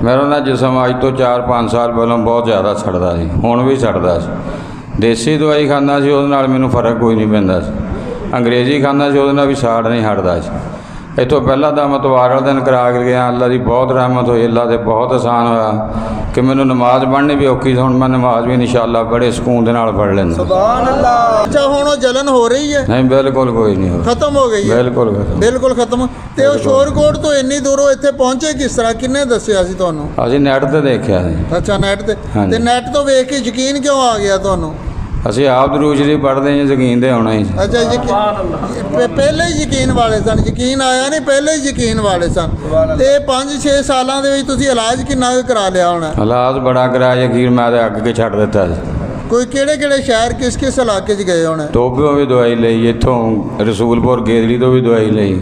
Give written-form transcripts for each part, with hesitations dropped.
मेरा ना जिसम अज तो 4-5 साल पहलों बहुत ज़्यादा छड़दा सी, हुण भी छड़दा सी। देसी दवाई खांदा सी, उहदे नाल मैनूं फर्क कोई नहीं पैंदा सी। अंग्रेजी खांदा सी, उहदे नाल भी साड़ नहीं हटदा सी। इतों पहला दम इतवार वाले दिन करा के गया, अल्लाह की बहुत रहमत हुई, अल्लाह ते बहुत आसान होया कि मैनूं नमाज पढ़नी भी औखी, हुण मैं नमाज भी इंशाअल्लाह बड़े सुकून दे नाल पढ़ लैंदा। सुभान अल्लाह। अच्छा हुण वो जलन हो रही है? नहीं, बिल्कुल कोई नहीं हो, खत्म हो गई है? बिल्कुल खत्म, बिल्कुल खत्म। ते वो शोरकोट तो इन्नी दूरों इत्थे पहुंचे किस तरह, किन्ने दस्सिया सी तुहानूं? असीं नैट ते देखिया सी। अच्छा नैट ते? हाँ जी। ते नैट तो वेख के यकीन क्यों आ गया तुहानूं? ਅਸੀਂ ਆਪ ਦਰੂਦ ਸ਼ਰੀਫ ਪੜ੍ਹਦੇ ਹਾਂ, ਯਕੀਨ ਤੇ ਹੋਣਾ ਹੀ। अच्छा पहले ही यकीन वाले सन, यकीन आया नहीं पहले ही यकीन वाले सन। ते 5-6 ਸਾਲਾਂ ਦੇ ਵਿੱਚ ਤੁਸੀਂ ਇਲਾਜ ਕਿੰਨਾ ਕੁ ਕਰਾ ਲਿਆ ਹੋਣਾ? ਹਾਲਾਤ ਬੜਾ ਕਰਾਇਆ, ਯਕੀਨ ਮੈਂ ਤੇ ਅੱਗ ਕੇ ਛੱਡ ਦਿੱਤਾ ਸੀ। ਕੋਈ ਕਿਹੜੇ ਸ਼ਹਿਰ ਕਿਸ ਇਲਾਕੇ 'ਚ ਗਏ ਹੋਣੇ? ਟੋਬਿਓਂ ਵੀ ਦਵਾਈ ਲਈ, ਇੱਥੋਂ ਰਸੂਲਪੁਰ ਗੇਦੜੀ ਤੋਂ ਵੀ ਦਵਾਈ ਲਈ,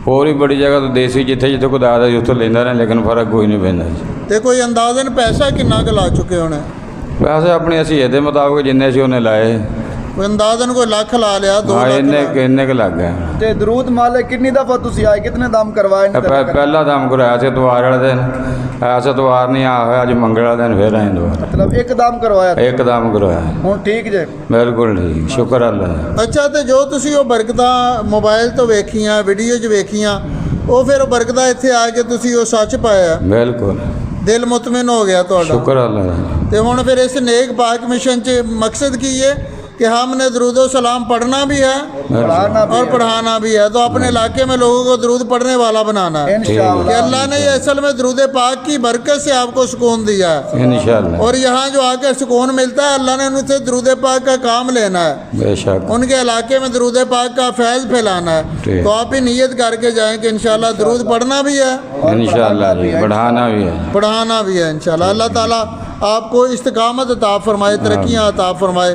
ਹੋਰ ਵੀ ਬੜੀ ਜਗ੍ਹਾ ਤੋਂ ਦੇਸੀ ਜਿੱਥੇ ਕੋਈ ਦੱਸਦਾ ਸੀ ਉੱਥੋਂ ਲੈਂਦਾ ਰਿਹਾ, ਲੇਕਿਨ ਫਰਕ ਕੋਈ ਨਹੀਂ ਪੈਂਦਾ ਸੀ। ਤੇ ਕੋਈ ਅੰਦਾਜ਼ਨ ਪੈਸਾ ਕਿੰਨਾ ਕੁ ਲਾ ਚੁੱਕੇ ਹੋਣੇ? ਵੈਸੇ ਆਪਣੀ ਅਸੀਂ ਇਹਦੇ ਮੁਤਾਬਕ ਜਿੰਨੇ ਸੀ ਉਹਨੇ ਲਾਏ, ਕੋਈ ਅੰਦਾਜ਼ਨ ਕੋਈ ਲੱਖ ਲਾ ਲਿਆ, 2 ਹਾਂ ਲੱਖ? ਇੰਨੇ ਕੁ ਲੱਗ ਗਿਆ। ਤੇ ਦਰੂਦ ਮਾਲੇ ਕਿੰਨੀ ਦਫਾ ਤੁਸੀਂ ਆਏ, ਕਿਤਨੇ ਦਮ ਕਰਵਾਏ? ਪਹਿਲਾ ਦਮ ਕਰਾਇਆ ਸੀ ਇਤਵਾਰ ਵਾਲੇ ਦਿਨ, ਐਸਾ ਇਤਵਾਰ ਨਹੀਂ ਆ ਹੋਇਆ, ਅੱਜ ਮੰਗਲ ਵਾਲੇ ਦਿਨ ਫਿਰ ਆਏ ਦੁਬਾਰਾ। ਮਤਲਬ ਇੱਕ ਦਮ ਕਰਵਾਇਆ? ਇੱਕ ਦਮ ਕਰਵਾਇਆ। ਹੁਣ ਠੀਕ ਜੇ? ਬਿਲਕੁਲ ਠੀਕ, ਸ਼ੁਕਰ ਅੱਲਾ ਦਾ। ਅੱਛਾ, ਤੇ ਜੋ ਤੁਸੀਂ ਉਹ ਬਰਕਤਾਂ ਮੋਬਾਈਲ ਤੋਂ ਵੇਖੀਆਂ, ਵੀਡੀਓ 'ਚ ਵੇਖੀਆਂ, ਉਹ ਫਿਰ ਉਹ ਬਰਕਤਾਂ ਇੱਥੇ ਆ ਕੇ ਤੁਸੀਂ ਉਹ ਸੱਚ ਪਾਇਆ? ਬਿਲकुल, ਦਿਲ ਮੁਤਮਿਨ ਹੋ ਗਿਆ ਤੁਹਾਡਾ? ਸ਼ੁਕਰ ਅੱਲਾ ਦਾ। ਤੇ ਹੁਣ ਫਿਰ ਇਸ नेक पाक मिशन च मकसद की है कि हमने दरूद सलाम पढ़ना भी है और पढ़ाना भी है, तो अपने इलाके में लोगों को दरूद पढ़ने वाला बनाना है इंशाअल्लाह। कि अल्लाह ने ये असल में दरूद पाक की बरकत से आपको सुकून दिया है, इंशाअल्लाह। और यहाँ जो आकर सुकून मिलता है, अल्लाह ने उनसे दरूद पाक का काम लेना है, बेशक उनके इलाके में दरूद पाक का फैज़ फैलाना है। ठीक। तो आप ही नीयत करके जाएँ कि इंशाअल्लाह दरूद पढ़ना भी है, इंशाअल्लाह जी, बढ़ाना भी है, पढ़ाना भी है इंशाअल्लाह। अल्लाह ताला आपको इस्तिकामत अता फरमाए, तरक्कियाँ अता फरमाए।